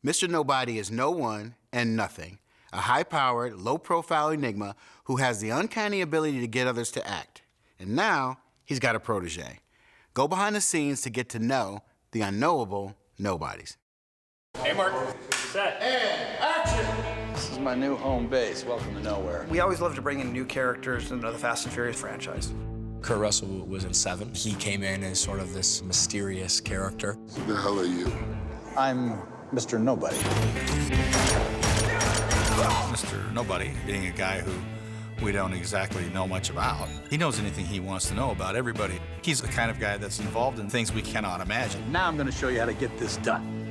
Mr. Nobody is no one and nothing, a high-powered, low-profile enigma who has the uncanny ability to get others to act. And now, he's got a protege. Go behind the scenes to get to know the unknowable nobodies. Hey, Mark. Set. And action! This is my new home base. Welcome to nowhere. We always love to bring in new characters into the Fast and Furious franchise. Kurt Russell was in 7. He came in as sort of this mysterious character. Who the hell are you? I'm Mr. Nobody. Mr. Nobody, being a guy who we don't exactly know much about. He knows anything he wants to know about everybody. He's the kind of guy that's involved in things we cannot imagine. Now I'm going to show you how to get this done.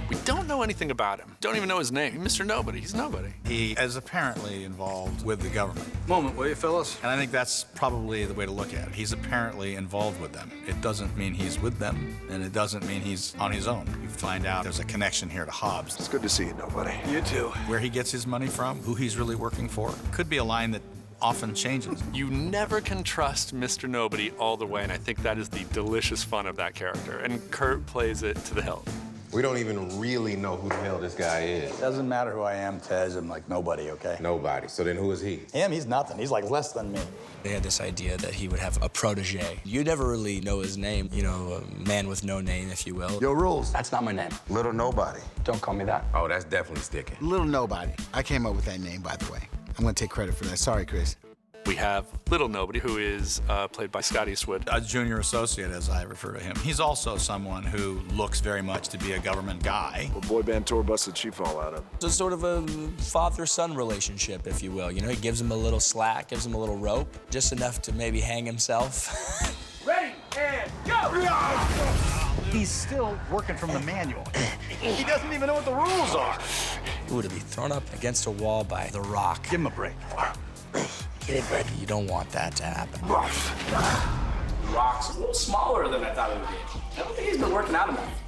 We don't know anything about him. Don't even know his name. Mr. Nobody. He's nobody. He is apparently involved with the government. Moment, will you, fellas? And I think that's probably the way to look at it. He's apparently involved with them. It doesn't mean he's with them, and it doesn't mean he's on his own. You find out there's a connection here to Hobbs. It's good to see you, Nobody. You too. Where he gets his money from, who he's really working for, could be a line that often changes. You never can trust Mr. Nobody all the way, and I think that is the delicious fun of that character. And Kurt plays it to the hilt. We don't even really know who the hell this guy is. Doesn't matter who I am, Tez. I'm like nobody, okay? Nobody. So then who is he? Him, he's nothing. He's like less than me. They had this idea that he would have a protege. You never really know his name, you know, a man with no name, if you will. Your rules. That's not my name. Little Nobody. Don't call me that. Oh, that's definitely sticking. Little Nobody. I came up with that name, by the way. I'm gonna take credit for that. Sorry, Chris. We have Little Nobody, who is played by Scott Eastwood. A junior associate, as I refer to him. He's also someone who looks very much to be a government guy. What boy band tour bus did she fall out of? It's sort of a father-son relationship, if you will. You know, he gives him a little slack, gives him a little rope, just enough to maybe hang himself. Ready, and go! He's still working from the manual. He doesn't even know what the rules are. Ooh, to be thrown up against a wall by The Rock. Give him a break. Get it, Brett. You don't want that to happen. Rock's a little smaller than I thought it would be. I don't think he's been working out enough.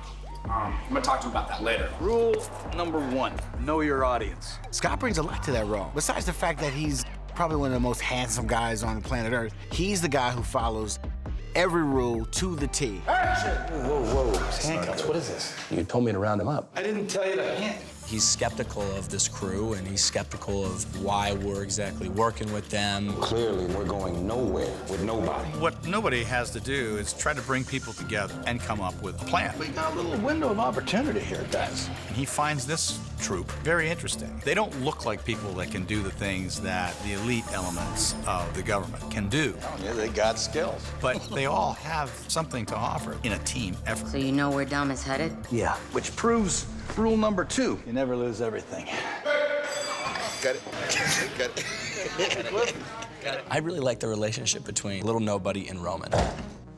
I'm gonna talk to him about that later. Rule number 1, know your audience. Scott brings a lot to that role. Besides the fact that he's probably one of the most handsome guys on the planet Earth, he's the guy who follows every rule to the T. Whoa. Handcuffs, what is this? You told me to round him up. I didn't tell you to hint. He's skeptical of this crew, and he's skeptical of why we're exactly working with them. Clearly, we're going nowhere with nobody. What nobody has to do is try to bring people together and come up with a plan. We got a little window of opportunity here, guys. And he finds this troop very interesting. They don't look like people that can do the things that the elite elements of the government can do. Oh, yeah, they got skills. But they all have something to offer in a team effort. So you know where Dom is headed? Yeah, which proves rule number 2. You never lose everything. Got it. I really like the relationship between Little Nobody and Roman.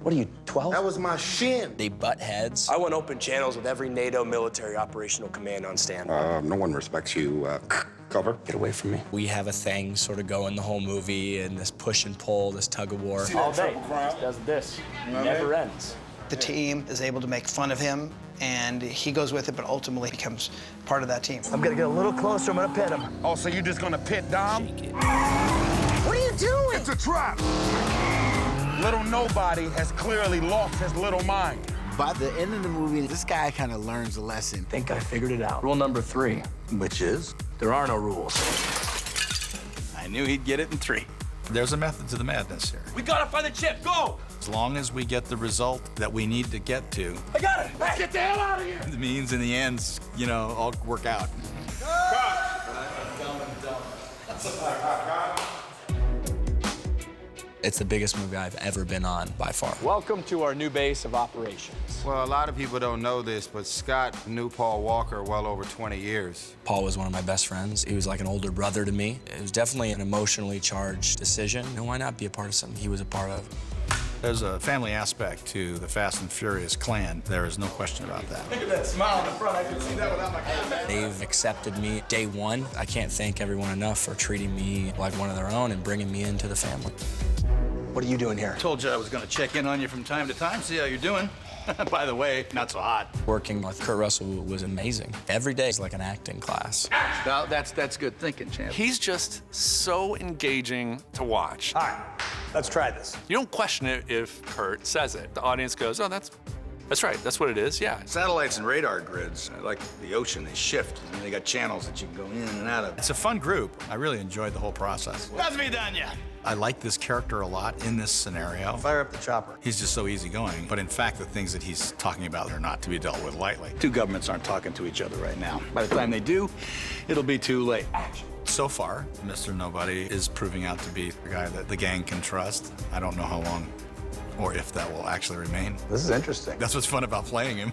What are you, 12? That was my shin. They butt heads. I want open channels with every NATO military operational command on standby. No one respects you. Cover. Get away from me. We have a thing sort of going the whole movie, and this push and pull, this tug of war. All day. Does this. Never ends. The team is able to make fun of him, and he goes with it, but ultimately becomes part of that team. I'm gonna get a little closer. I'm gonna pet him. Oh, so you just gonna pit Dom? What are you doing? It's a trap. Little Nobody has clearly lost his little mind. By the end of the movie, this guy kind of learns a lesson. I think I figured it out. Rule number 3. Which is? There are no rules. I knew he'd get it in 3. There's a method to the madness here. We gotta find the chip. Go! As long as we get the result that we need to get to, I got it. Hey, get the hell out of here. it means in the end, you know, all work out. It's the biggest movie I've ever been on, by far. Welcome to our new base of operations. Well, a lot of people don't know this, but Scott knew Paul Walker well over 20 years. Paul was one of my best friends. He was like an older brother to me. It was definitely an emotionally charged decision. And why not be a part of something he was a part of? There's a family aspect to the Fast and Furious clan. There is no question about that. Look at that smile in the front. I can see that without my glasses. They've accepted me day one. I can't thank everyone enough for treating me like one of their own and bringing me into the family. What are you doing here? Told you I was gonna check in on you from time to time, see how you're doing. By the way, not so hot. Working with Kurt Russell was amazing. Every day is like an acting class. Now, that's good thinking, champ. He's just so engaging to watch. All right, let's try this. You don't question it if Kurt says it. The audience goes, oh, that's That's right. That's what it is. Yeah. Satellites and radar grids, like the ocean, they shift, and they got channels that you can go in and out of. It's a fun group. I really enjoyed the whole process. Hasn't been done yet. I like this character a lot in this scenario. Fire up the chopper. He's just so easygoing, but in fact, the things that he's talking about are not to be dealt with lightly. Two governments aren't talking to each other right now. By the time they do, it'll be too late. So far, Mr. Nobody is proving out to be the guy that the gang can trust. I don't know how long or if that will actually remain. This is interesting. That's what's fun about playing him.